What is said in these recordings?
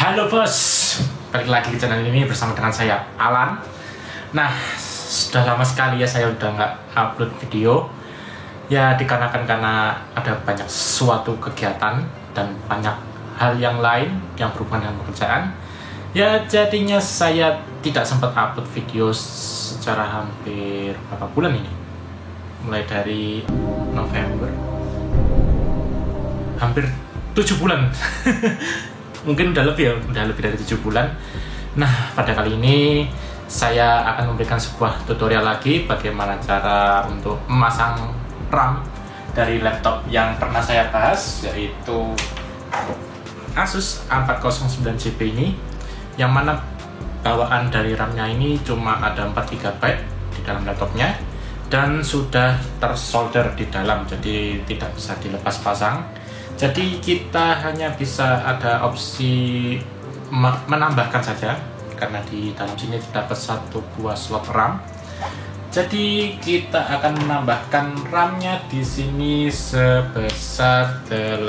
Halo bos, balik lagi ke channel ini bersama dengan saya Alan. Nah, sudah lama sekali ya saya udah nggak upload video. Ya dikarenakan karena ada banyak suatu kegiatan dan banyak hal yang lain yang berhubungan dengan pekerjaan. Ya jadinya saya tidak sempat upload video secara hampir berapa bulan ini. Mulai dari November, hampir 7 bulan. Mungkin udah lebih dari 7 bulan. Nah, pada kali ini saya akan memberikan sebuah tutorial lagi bagaimana cara untuk memasang RAM dari laptop yang pernah saya bahas, yaitu Asus A409 JP ini, yang mana bawaan dari RAM-nya ini cuma ada 4 GB di dalam laptopnya dan sudah tersolder di dalam, jadi tidak bisa dilepas pasang. Jadi kita hanya bisa ada opsi menambahkan saja, karena di dalam sini terdapat 1 buah slot RAM. Jadi kita akan menambahkan RAM-nya di sini sebesar 8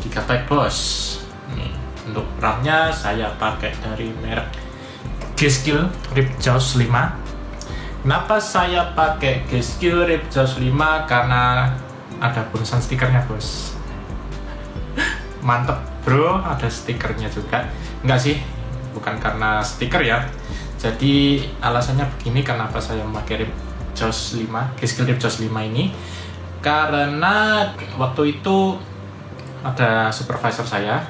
GB bos. Nih, untuk RAM-nya saya pakai dari merek G.Skill Ripjaws 5. Kenapa saya pakai G.Skill Ripjaws 5? Karena ada bonusan stikernya bos. Mantep bro, ada stikernya juga. Enggak sih, bukan karena stiker ya. Jadi alasannya begini, kenapa saya memakai Ripjaws 5, G.Skill Ripjaws 5 ini, karena waktu itu ada supervisor saya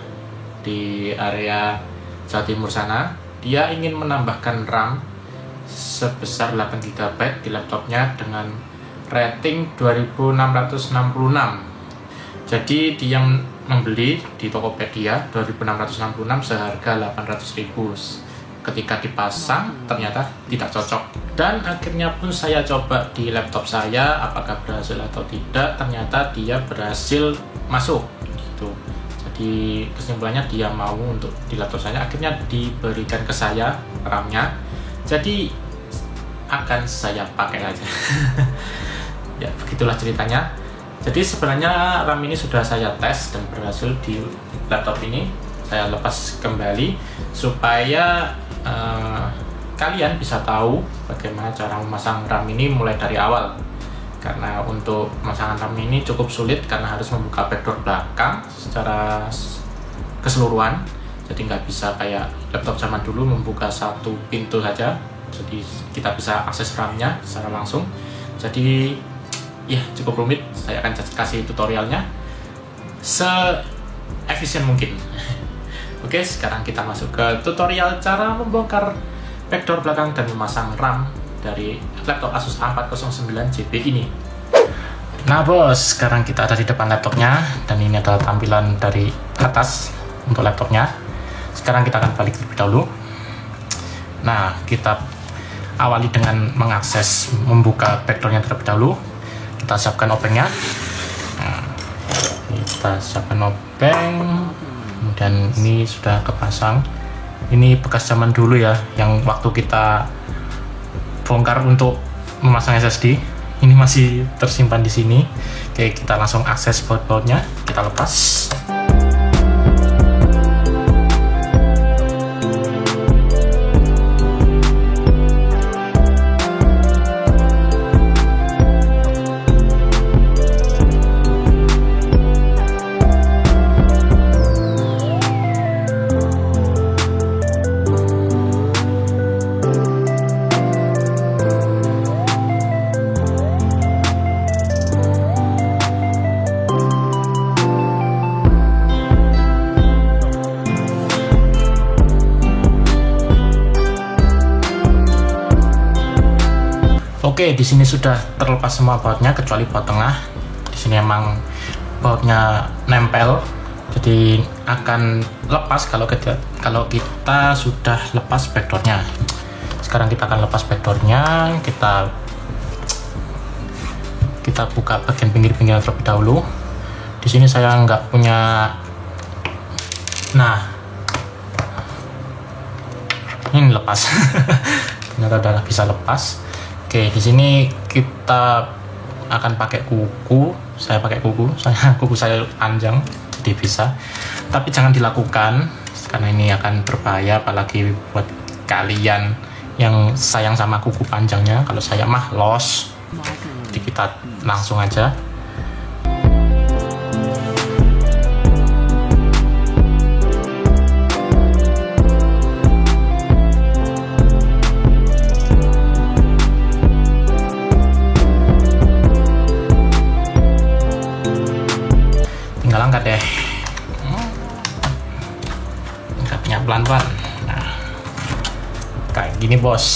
di area Jawa Timur sana. Dia ingin menambahkan RAM sebesar 8 GB di laptopnya dengan rating 2666. Jadi dia membeli di Tokopedia 2666 seharga 800.000. Ketika dipasang ternyata tidak cocok, dan akhirnya pun saya coba di laptop saya apakah berhasil atau tidak. Ternyata dia berhasil masuk gitu. Jadi kesimpulannya dia mau untuk di laptop saya, akhirnya diberikan ke saya RAM-nya. Jadi akan saya pakai aja. Ya begitulah ceritanya. Jadi sebenarnya RAM ini sudah saya tes dan berhasil di laptop ini. Saya lepas kembali supaya kalian bisa tahu bagaimana cara memasang RAM ini mulai dari awal. Karena untuk pemasangan RAM ini cukup sulit karena harus membuka backdoor belakang secara keseluruhan. Jadi nggak bisa kayak laptop zaman dulu membuka satu pintu saja. Jadi kita bisa akses RAM-nya secara langsung. Jadi ya cukup rumit. Saya akan kasih tutorialnya se-efisien mungkin. Oke, sekarang kita masuk ke tutorial cara membongkar backdoor belakang dan memasang RAM dari laptop Asus A409 JP ini. Nah bos, sekarang kita ada di depan laptopnya dan ini adalah tampilan dari atas untuk laptopnya. Sekarang kita akan balik terlebih dahulu. Nah, kita awali dengan mengakses membuka backdoornya terlebih dahulu. Kita siapkan obengnya. Nah, kita siapkan obeng, kemudian ini sudah kepasang. Ini bekas zaman dulu ya, yang waktu kita bongkar untuk memasang SSD. Ini masih tersimpan di sini. Oke, kita langsung akses baut-bautnya. Kita lepas. Oke, di sini sudah terlepas semua bautnya kecuali baut tengah. Di sini emang bautnya nempel, jadi akan lepas kalau kita sudah lepas backdoornya. Sekarang kita akan lepas backdoornya. Kita buka bagian pinggir-pinggir terlebih dahulu. Di sini saya nggak punya. Nah, ini lepas. Ternyata udah bisa lepas. Oke, di sini kita akan pakai kuku. Saya pakai kuku. Kuku saya panjang. SSD bisa, tapi jangan dilakukan karena ini akan berbahaya, apalagi buat kalian yang sayang sama kuku panjangnya. Kalau saya mah los, jadi kita langsung aja. Tinggal angkat deh, angkatnya pelan-pelan. Nah, kayak gini bos.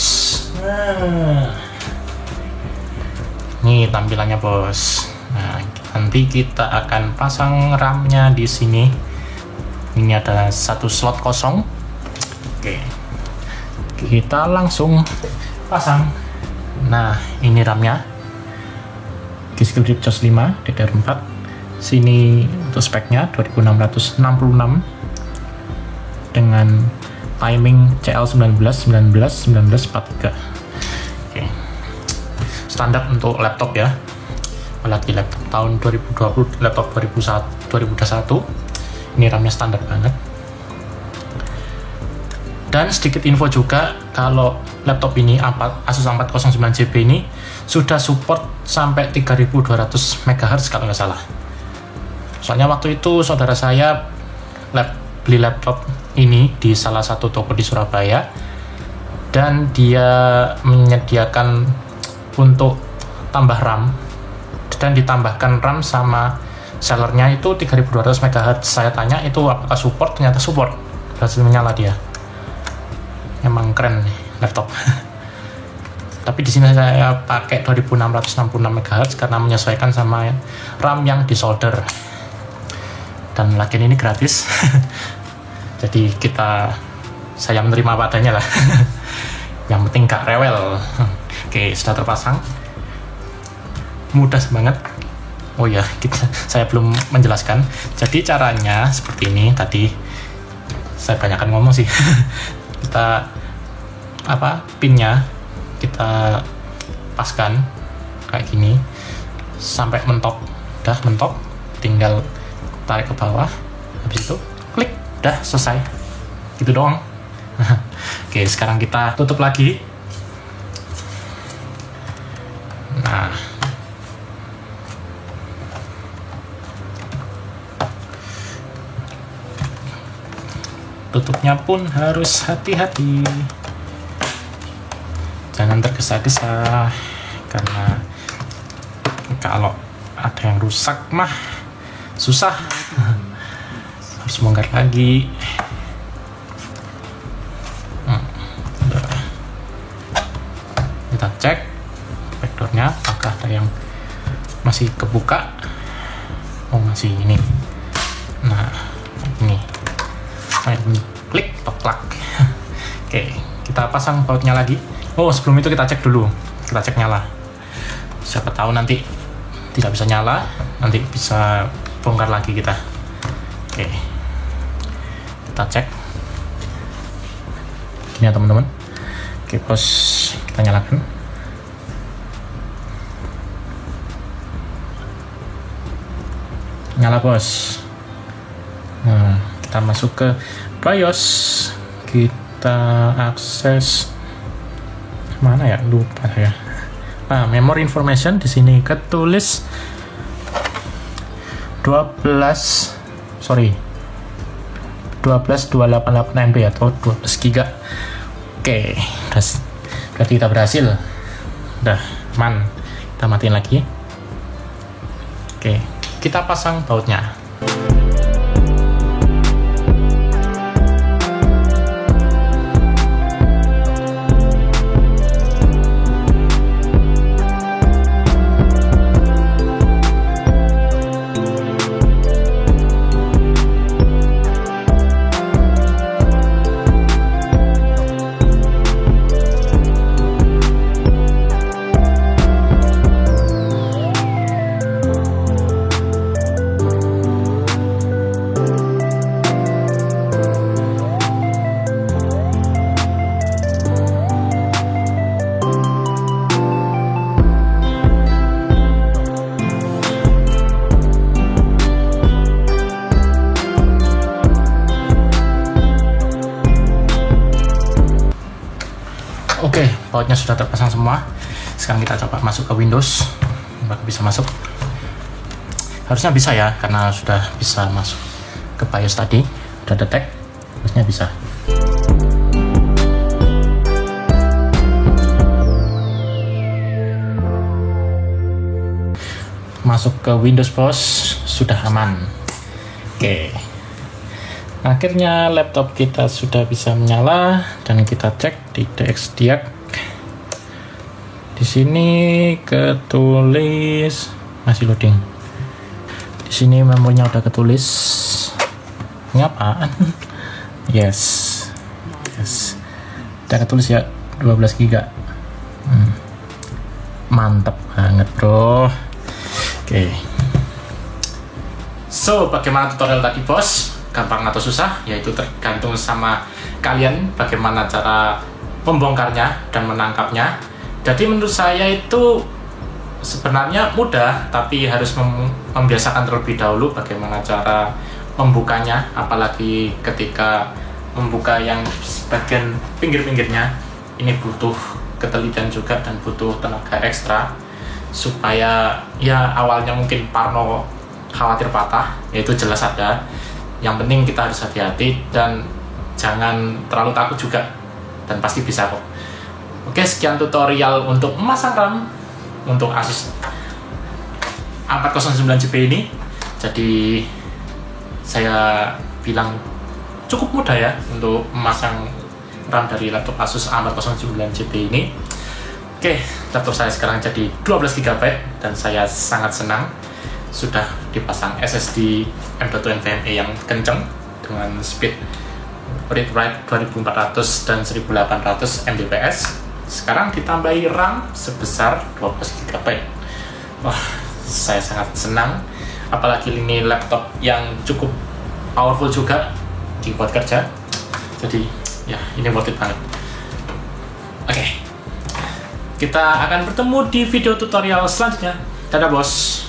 Nih tampilannya bos. Nah, nanti kita akan pasang RAM-nya di sini. Ini ada satu slot kosong. Oke, kita langsung pasang. Nah, ini RAM-nya. Disk Just 5 DDR4. Sini untuk speknya 2666 dengan timing CL19 19 43. Oke. Standar untuk laptop ya. Apalagi laptop tahun 2020, laptop 2021. Ini RAM-nya standar banget. Dan sedikit info juga, kalau laptop ini Asus 409GB ini sudah support sampai 3200 MHz kalau nggak salah. Soalnya waktu itu saudara saya beli laptop ini di salah satu toko di Surabaya, dan dia menyediakan untuk tambah RAM, dan ditambahkan RAM sama sellernya itu 3200 MHz. Saya tanya itu apakah support, ternyata support, berhasil menyala dia. Emang keren nih laptop. Tapi di sini saya pakai 2666 MHz karena menyesuaikan sama RAM yang disolder. Dan lagian ini gratis. Jadi saya menerima padanya lah. Yang penting gak rewel. Oke, sudah terpasang. Mudah banget. Oh ya, saya belum menjelaskan. Jadi caranya seperti ini. Tadi saya banyakkan ngomong sih. Kita pinnya kita paskan kayak gini sampai mentok. Udah mentok, tinggal tarik ke bawah, habis itu klik, udah selesai, gitu doang. Oke, sekarang kita tutup lagi. Nah, tutupnya pun harus hati-hati, jangan tergesa-gesa, karena kalau ada yang rusak mah susah, harus bongkar lagi. Kita cek backdoornya apakah ada yang masih kebuka. Oh, masih ini. Nah, ini klik, toklak. Oke, kita pasang bautnya lagi. Oh, sebelum itu kita cek dulu, kita cek nyala. Siapa tahu nanti tidak bisa nyala, nanti bisa bongkar lagi kita. Oke, kita cek ini ya teman-teman. Oke bos, kita nyalakan. Nyala bos. Nah, kita masuk ke BIOS, kita akses mana ya, lupa ya. Memory information di sini ketulis 12288 MB atau 12 GB. Oke, berarti kita berhasil. Udah aman. Kita matiin lagi. Oke, kita pasang bautnya. Oke, bautnya sudah terpasang semua. Sekarang kita coba masuk ke Windows. Apakah bisa masuk? Harusnya bisa ya, karena sudah bisa masuk ke BIOS tadi. Udah detect, harusnya bisa. Masuk ke Windows bos, sudah aman. Oke. Akhirnya laptop kita sudah bisa menyala dan kita cek di DXDiag. Di sini ketulis masih loading. Di sini memorinya udah ketulis. Ini apaan? Yes. Udah ketulis ya 12 GB. Mantap banget, bro. Oke. So, bagaimana tutorial tadi, bos? Gampang atau susah? Yaitu tergantung sama kalian bagaimana cara membongkarnya dan menangkapnya. Jadi menurut saya itu sebenarnya mudah, tapi harus membiasakan terlebih dahulu bagaimana cara membukanya, apalagi ketika membuka yang bagian pinggir-pinggirnya. Ini butuh ketelitian juga dan butuh tenaga ekstra supaya ya awalnya mungkin parno khawatir patah, yaitu jelas ada. Yang penting kita harus hati-hati dan jangan terlalu takut juga, dan pasti bisa kok. Oke, sekian tutorial untuk memasang RAM untuk Asus 409GB ini. Jadi saya bilang cukup mudah ya untuk memasang RAM dari laptop Asus 409GB ini. Oke, laptop saya sekarang jadi 12GB dan saya sangat senang sudah dipasang SSD M.2 NVMe yang kenceng dengan speed read-write 2400 dan 1800 Mbps. Sekarang ditambahi RAM sebesar 12GB. Wah, saya sangat senang. Apalagi ini laptop yang cukup powerful juga dibuat kerja. Jadi ya, ini worth it banget. Oke, kita akan bertemu di video tutorial selanjutnya. Dadah bos.